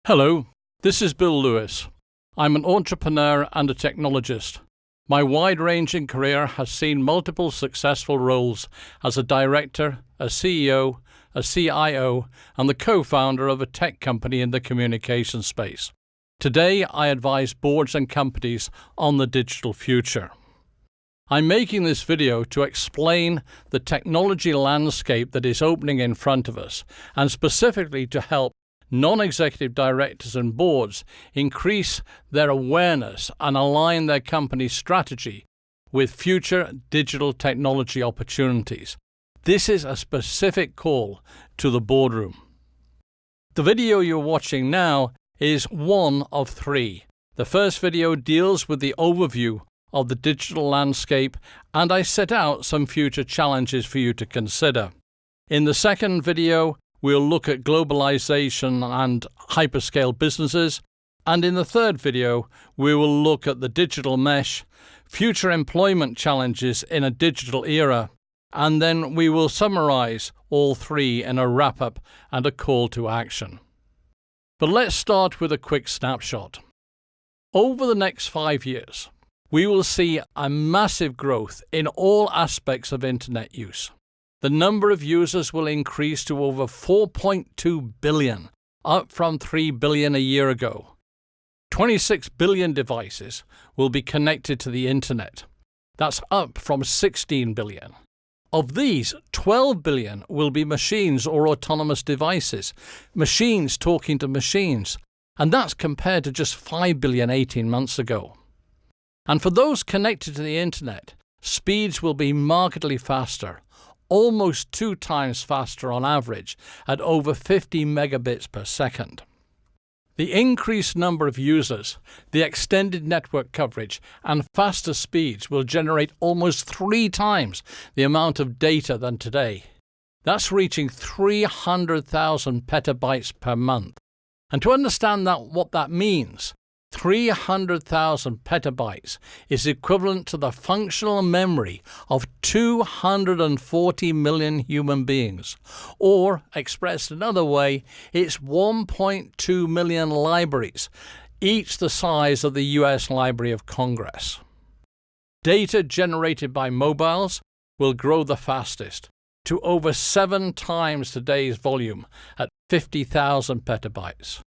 Hello, this is Bill Lewis. I'm an entrepreneur and a technologist. My wide-ranging career has seen multiple successful roles as a director, a CEO, a CIO, and the co-founder of a tech company in the communication space. Today, I advise boards and companies on the digital future. I'm making this video to explain the technology landscape that is opening in front of us, and specifically to help non-executive directors and boards increase their awareness and align their company's strategy with future digital technology opportunities. This is a specific call to the boardroom. The video you're watching now is one of three. The first video deals with the overview of the digital landscape, and I set out some future challenges for you to consider. In the second video, we'll look at globalization and hyperscale businesses, and in the third video, we will look at the digital mesh, future employment challenges in a digital era, and then we will summarize all three in a wrap-up and a call to action. But let's start with a quick snapshot. Over the next 5 years, we will see a massive growth in all aspects of internet use. The number of users will increase to over 4.2 billion, up from 3 billion a year ago. 26 billion devices will be connected to the internet. That's up from 16 billion. Of these, 12 billion will be machines or autonomous devices, machines talking to machines, and that's compared to just 5 billion 18 months ago. And for those connected to the internet, speeds will be markedly faster, almost 2 times faster on average, at over 50 megabits per second. The increased number of users, the extended network coverage, and faster speeds will generate almost 3 times the amount of data than today. That's reaching 300,000 petabytes per month. And to understand what that means, 300,000 petabytes is equivalent to the functional memory of 240 million human beings. Or, expressed another way, it's 1.2 million libraries, each the size of the US Library of Congress. Data generated by mobiles will grow the fastest, to over 7 times today's volume at 50,000 petabytes.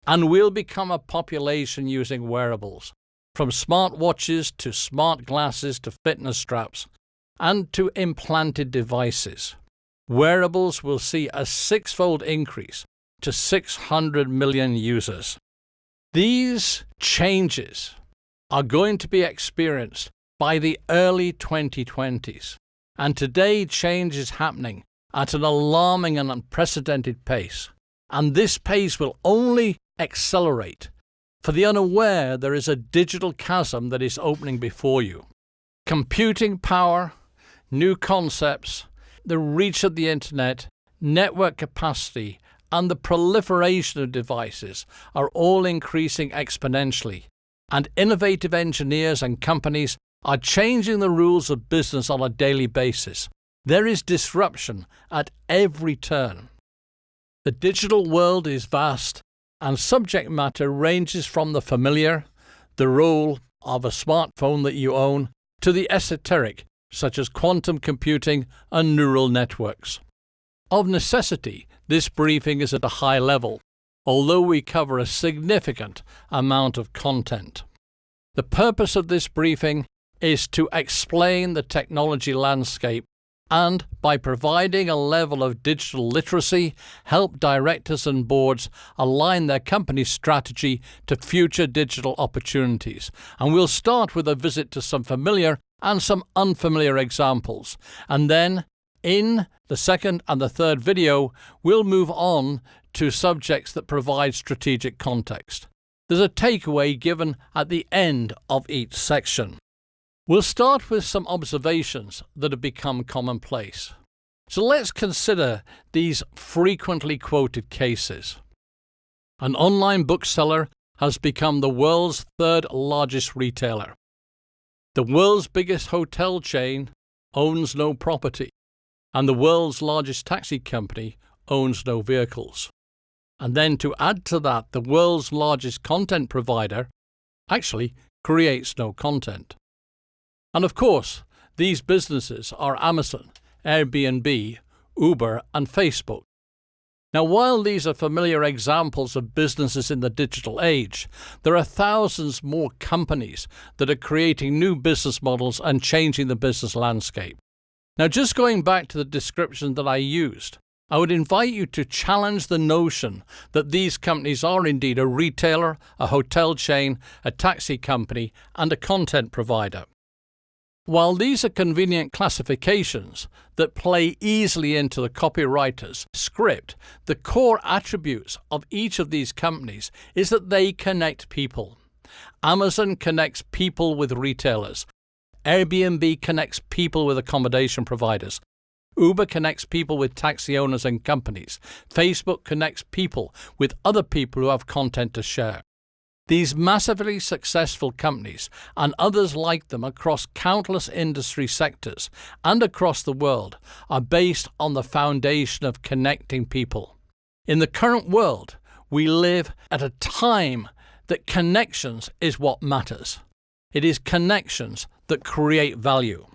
And we'll become a population using wearables, from smartwatches to smart glasses to fitness straps, and to implanted devices. Wearables will see a 6-fold increase to 600 million users. These changes are going to be experienced by the early 2020s, and today change is happening at an alarming and unprecedented pace. And this pace will only accelerate. For the unaware, there is a digital chasm that is opening before you. Computing power, new concepts, the reach of the internet, network capacity, and the proliferation of devices are all increasing exponentially, and innovative engineers and companies are changing the rules of business on a daily basis. There is disruption at every turn. The digital world is vast, and subject matter ranges from the familiar, the role of a smartphone that you own, to the esoteric, such as quantum computing and neural networks. Of necessity, this briefing is at a high level, although we cover a significant amount of content. The purpose of this briefing is to explain the technology landscape and, by providing a level of digital literacy, help directors and boards align their company's strategy to future digital opportunities. And we'll start with a visit to some familiar and some unfamiliar examples. And then, in the second and the third video, we'll move on to subjects that provide strategic context. There's a takeaway given at the end of each section. We'll start with some observations that have become commonplace. So let's consider these frequently quoted cases. An online bookseller has become the world's 3rd largest retailer. The world's biggest hotel chain owns no property, and the world's largest taxi company owns no vehicles. and then to add to that the world's largest content provider, actually creates no content. And of course, these businesses are Amazon, Airbnb, Uber, and Facebook. Now, while these are familiar examples of businesses in the digital age, there are thousands more companies that are creating new business models and changing the business landscape. Now, just going back to the description that I used, I would invite you to challenge the notion that these companies are indeed a retailer, a hotel chain, a taxi company, and a content provider. While these are convenient classifications that play easily into the copywriter's script, the core attributes of each of these companies is that they connect people. Amazon connects people with retailers. Airbnb connects people with accommodation providers. Uber connects people with taxi owners and companies. Facebook connects people with other people who have content to share. These massively successful companies and others like them across countless industry sectors and across the world are based on the foundation of connecting people. In the current world, we live at a time that connections is what matters. It is connections that create value.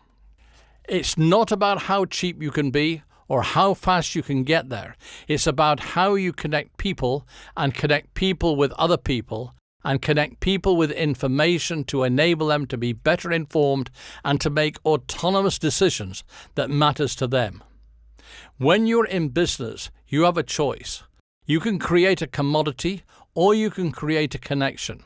It's not about how cheap you can be or how fast you can get there. It's about how you connect people and connect people with other people and connect people with information to enable them to be better informed and to make autonomous decisions that matters to them. When you're in business, you have a choice. You can create a commodity or you can create a connection.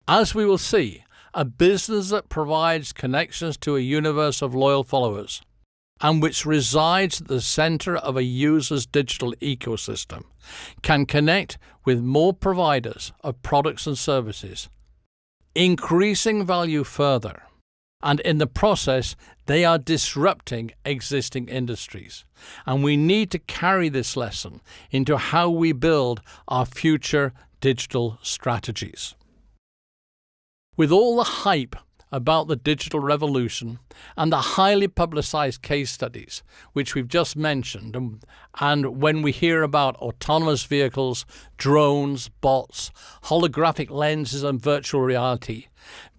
As we will see, a business that provides connections to a universe of loyal followers and which resides at the center of a user's digital ecosystem can connect with more providers of products and services, increasing value further. And in the process, they are disrupting existing industries. And we need to carry this lesson into how we build our future digital strategies. With all the hype about the digital revolution and the highly publicized case studies which we've just mentioned, and when we hear about autonomous vehicles, drones, bots, holographic lenses and virtual reality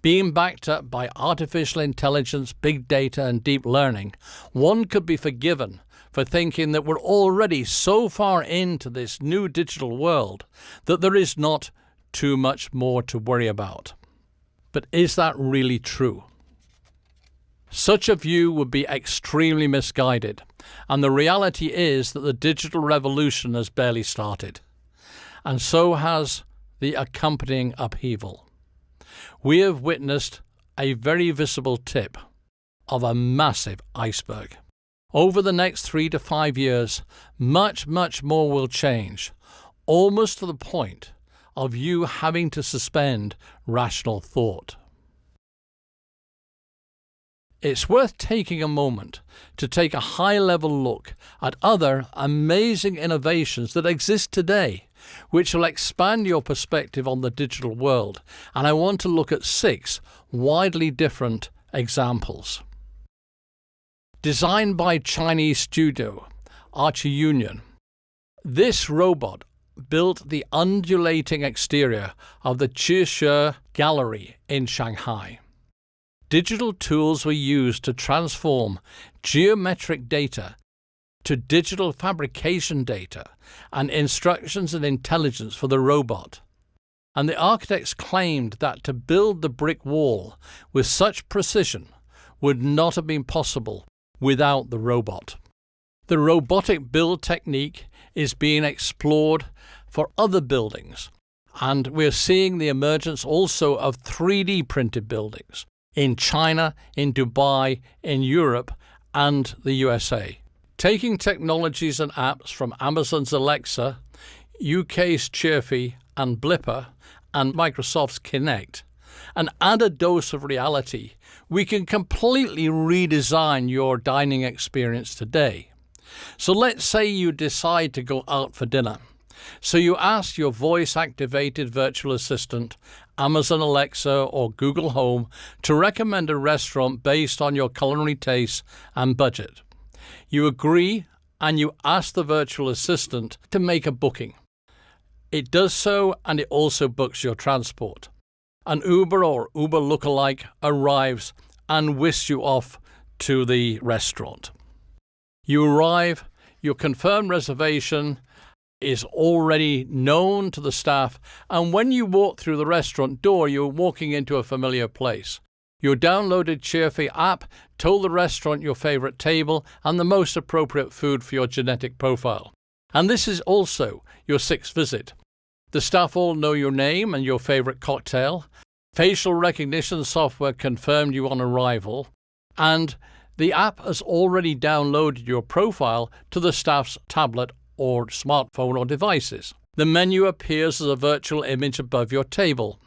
being backed up by artificial intelligence, big data and deep learning, one could be forgiven for thinking that we're already so far into this new digital world that there is not too much more to worry about. But is that really true? Such a view would be extremely misguided, and the reality is that the digital revolution has barely started, and so has the accompanying upheaval. We have witnessed a very visible tip of a massive iceberg. Over the next 3 to 5 years, much more will change, almost to the point of you having to suspend rational thought. It's worth taking a moment to take a high-level look at other amazing innovations that exist today, which will expand your perspective on the digital world, and I want to look at 6 widely different examples. Designed by Chinese studio Archer Union, this robot built the undulating exterior of the Qishe Gallery in Shanghai. Digital tools were used to transform geometric data to digital fabrication data and instructions and intelligence for the robot. And the architects claimed that to build the brick wall with such precision would not have been possible without the robot. The robotic build technique is being explored for other buildings, and we're seeing the emergence also of 3D printed buildings in China, in Dubai, in Europe, and the USA. Taking technologies and apps from Amazon's Alexa, UK's Chirpy and Blipper, and Microsoft's Kinect, and add a dose of reality, we can completely redesign your dining experience today. So let's say you decide to go out for dinner. So you ask your voice-activated virtual assistant, Amazon Alexa or Google Home, to recommend a restaurant based on your culinary tastes and budget. You agree and you ask the virtual assistant to make a booking. It does so, and it also books your transport. An Uber or Uber lookalike arrives and whisks you off to the restaurant. You arrive, your confirmed reservation is already known to the staff, and when you walk through the restaurant door, you're walking into a familiar place. Your downloaded Cheerfy app told the restaurant your favorite table and the most appropriate food for your genetic profile. And this is also your 6th visit. The staff all know your name and your favorite cocktail. Facial recognition software confirmed you on arrival, and the app has already downloaded your profile to the staff's tablet or smartphone or devices. The menu appears as a virtual image above your table.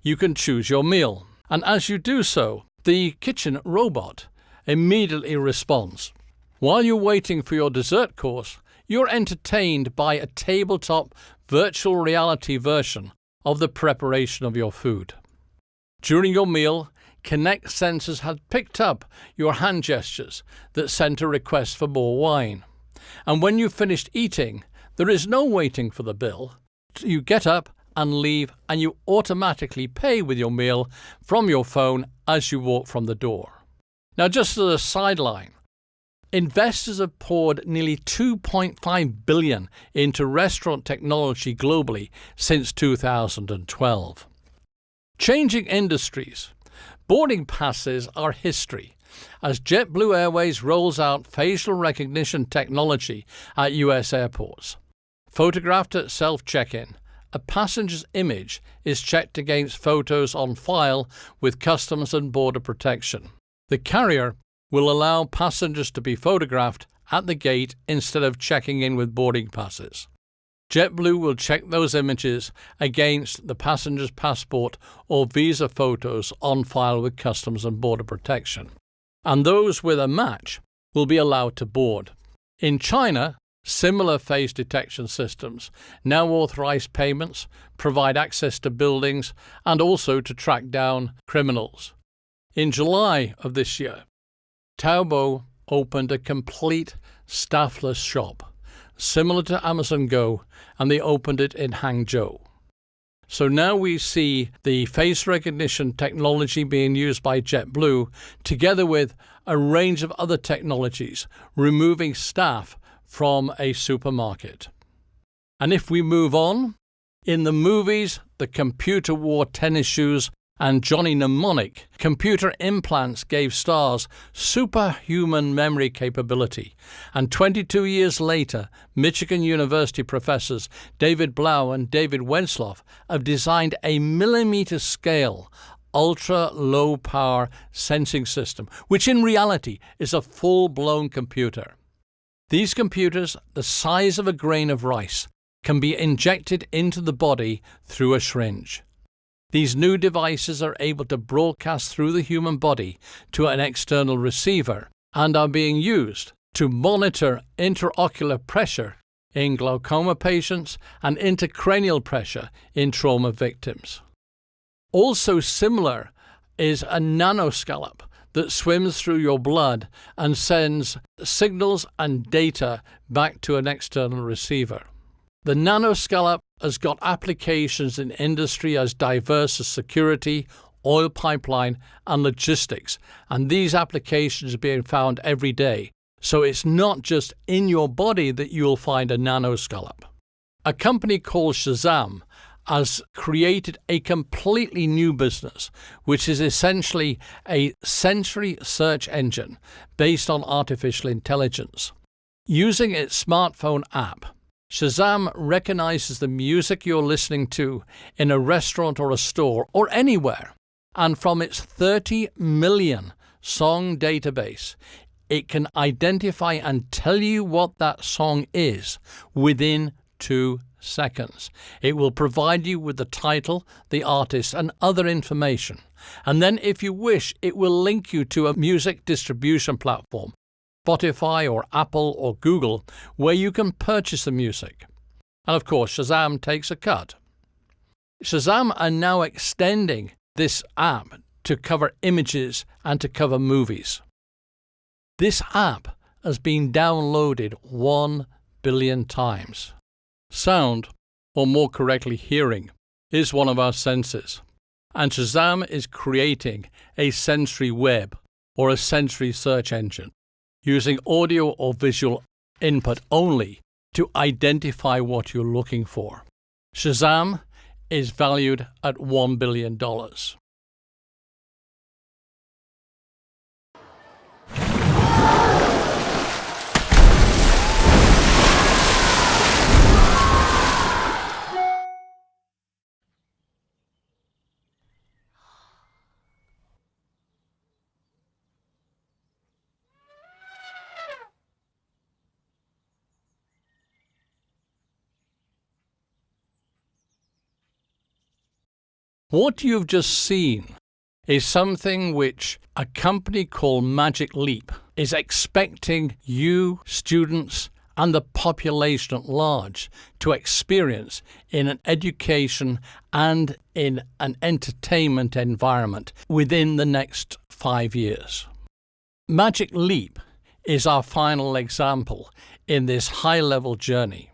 You can choose your meal, and as you do so, the kitchen robot immediately responds. While you're waiting for your dessert course, you're entertained by a tabletop virtual reality version of the preparation of your food. During your meal, Kinect sensors had picked up your hand gestures that sent a request for more wine. And when you've finished eating, there is no waiting for the bill. You get up and leave, and you automatically pay with your meal from your phone as you walk from the door. Now, just as a sideline, investors have poured nearly $2.5 billion into restaurant technology globally since 2012. Changing industries. Boarding passes are history, as JetBlue Airways rolls out facial recognition technology at US airports. Photographed at self-check-in, a passenger's image is checked against photos on file with Customs and Border Protection. The carrier will allow passengers to be photographed at the gate instead of checking in with boarding passes. JetBlue will check those images against the passenger's passport or visa photos on file with Customs and Border Protection, and those with a match will be allowed to board. In China, similar face detection systems now authorize payments, provide access to buildings, and also to track down criminals. In July of this year, Taobao opened a complete staffless shop, similar to Amazon Go, and they opened it in Hangzhou. So now we see the face recognition technology being used by JetBlue, together with a range of other technologies, removing staff from a supermarket. And if we move on, in the movies, The Computer Wore Tennis Shoes and Johnny Mnemonic, computer implants gave stars superhuman memory capability. And 22 years later, Michigan University professors David Blau and David Wensloff have designed a millimeter-scale, ultra-low-power sensing system, which in reality is a full-blown computer. These computers, the size of a grain of rice, can be injected into the body through a syringe. These new devices are able to broadcast through the human body to an external receiver and are being used to monitor intraocular pressure in glaucoma patients and intracranial pressure in trauma victims. Also similar is a nanoscallop that swims through your blood and sends signals and data back to an external receiver. The nanoscallop has got applications in industry as diverse as security, oil pipeline, and logistics, and these applications are being found every day. So it's not just in your body that you'll find a nanoscallop. A company called Shazam has created a completely new business, which is essentially a sensory search engine based on artificial intelligence. Using its smartphone app, Shazam recognizes the music you're listening to in a restaurant or a store or anywhere, and from its 30 million song database, it can identify and tell you what that song is within 2 seconds. It will provide you with the title, the artist, and other information. And then, if you wish, it will link you to a music distribution platform, Spotify or Apple or Google, where you can purchase the music. And of course, Shazam takes a cut. Shazam are now extending this app to cover images and to cover movies. This app has been downloaded 1 billion times. Sound. or more correctly hearing, is one of our senses. And Shazam is creating a sensory web, or a sensory search engine, using audio or visual input only to identify what you're looking for. Shazam is valued at $1 billion. What you've just seen is something which a company called Magic Leap is expecting you, students, and the population at large to experience in an education and in an entertainment environment within the next 5 years. Magic Leap is our final example in this high-level journey.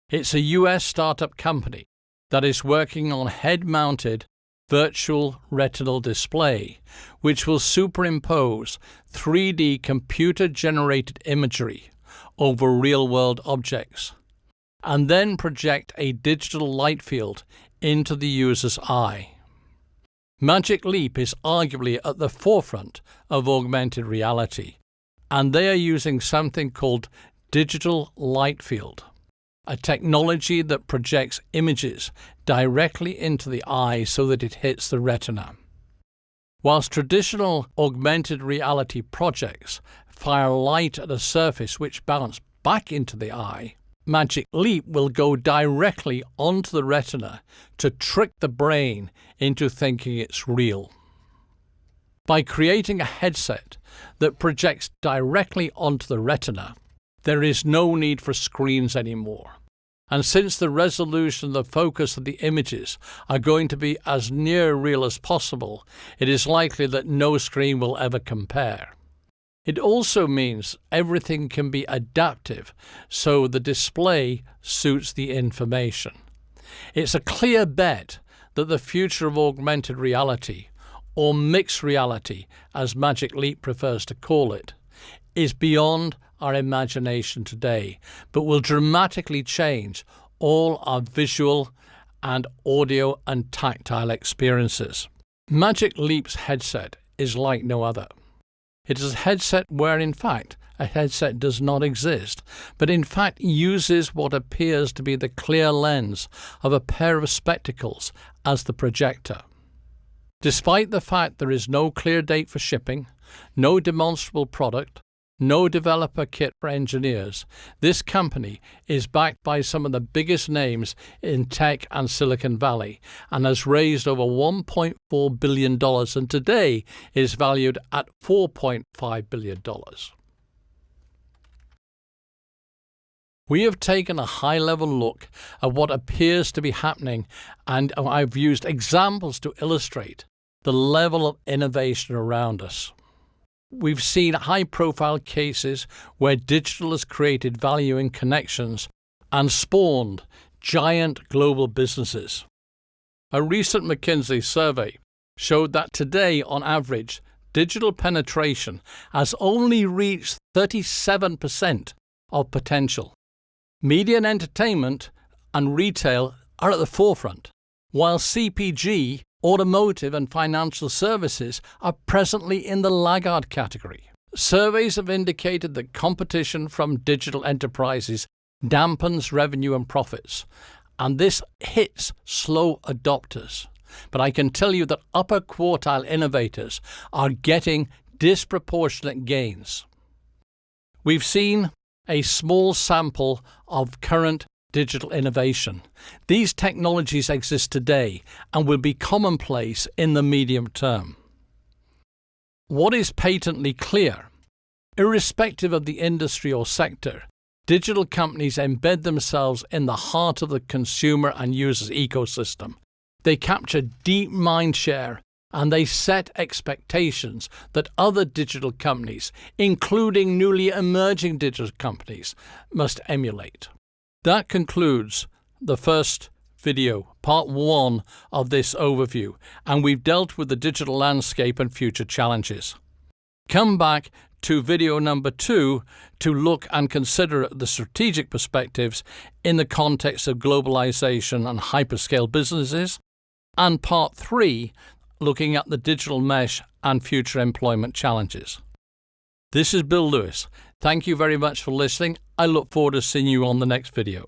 It's a US startup company that is working on head-mounted virtual retinal display, which will superimpose 3D computer-generated imagery over real-world objects, and then project a digital light field into the user's eye. Magic Leap is arguably at the forefront of augmented reality, and they are using something called digital light field, a technology that projects images directly into the eye so that it hits the retina. Whilst traditional augmented reality projects fire light at a surface which bounces back into the eye, Magic Leap will go directly onto the retina to trick the brain into thinking it's real. By creating a headset that projects directly onto the retina, there is no need for screens anymore. And since the resolution and the focus of the images are going to be as near real as possible, it is likely that no screen will ever compare. It also means everything can be adaptive, so the display suits the information. It's a clear bet that the future of augmented reality, or mixed reality as Magic Leap prefers to call it, is beyond our imagination today, but will dramatically change all our visual and audio and tactile experiences. Magic Leap's headset is like no other. It is a headset where, in fact, a headset does not exist, but in fact uses what appears to be the clear lens of a pair of spectacles as the projector. Despite the fact there is no clear date for shipping, no demonstrable product, no developer kit for engineers, this company is backed by some of the biggest names in tech and Silicon Valley and has raised over $1.4 billion and today is valued at $4.5 billion. We have taken a high-level look at what appears to be happening, and I've used examples to illustrate the level of innovation around us. We've seen high-profile cases where digital has created value in connections and spawned giant global businesses. A recent McKinsey survey showed that today, on average, digital penetration has only reached 37% of potential. Media and entertainment and retail are at the forefront, while CPG, automotive and financial services are presently in the laggard category. Surveys have indicated that competition from digital enterprises dampens revenue and profits, and this hits slow adopters. But I can tell you that upper quartile innovators are getting disproportionate gains. We've seen a small sample of current digital innovation. These technologies exist today and will be commonplace in the medium term. What is patently clear, irrespective of the industry or sector, digital companies embed themselves in the heart of the consumer and user's ecosystem. They capture deep mind share and they set expectations that other digital companies, including newly emerging digital companies, must emulate. That concludes the first video, part 1 of this overview, and we've dealt with the digital landscape and future challenges. Come back to video number 2 to look and consider the strategic perspectives in the context of globalization and hyperscale businesses, and part 3 looking at the digital mesh and future employment challenges. This is Bill Lewis. Thank you very much for listening. I look forward to seeing you on the next video.